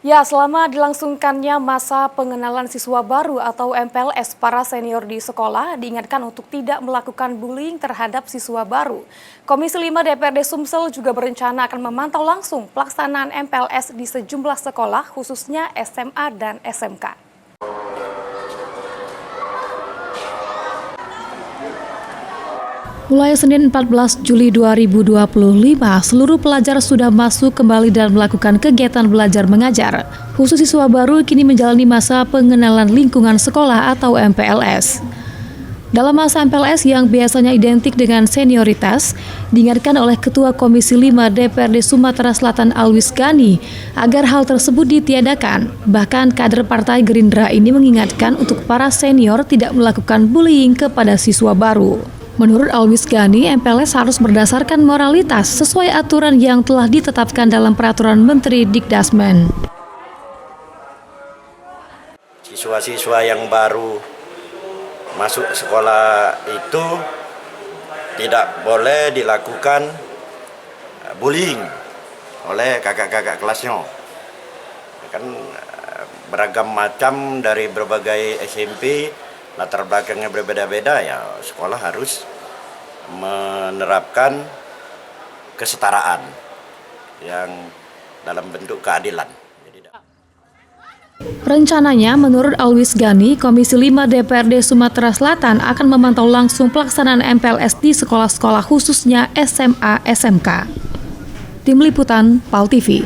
Ya, selama dilangsungkannya masa pengenalan siswa baru atau MPLS, para senior di sekolah diingatkan untuk tidak melakukan bullying terhadap siswa baru. Komisi 5 DPRD Sumsel juga berencana akan memantau langsung pelaksanaan MPLS di sejumlah sekolah, khususnya SMA dan SMK. Mulai Senin 14 Juli 2025, seluruh pelajar sudah masuk kembali dan melakukan kegiatan belajar mengajar. Khusus siswa baru kini menjalani masa pengenalan lingkungan sekolah atau MPLS. Dalam masa MPLS yang biasanya identik dengan senioritas, diingatkan oleh Ketua Komisi 5 DPRD Sumatera Selatan Alwis Gani agar hal tersebut ditiadakan. Bahkan kader Partai Gerindra ini mengingatkan untuk para senior tidak melakukan bullying kepada siswa baru. Menurut Alwis Gani, MPLS harus berdasarkan moralitas sesuai aturan yang telah ditetapkan dalam Peraturan Menteri Dikdasmen. Siswa-siswa yang baru masuk sekolah itu tidak boleh dilakukan bullying oleh kakak-kakak kelasnya. Kan beragam macam dari berbagai SMP, latar belakangnya berbeda-beda, ya sekolah harus menerapkan kesetaraan yang dalam bentuk keadilan. Rencananya, menurut Alwis Gani, Komisi 5 DPRD Sumatera Selatan akan memantau langsung pelaksanaan MPLS di sekolah-sekolah khususnya SMA SMK. Tim Liputan PAL TV.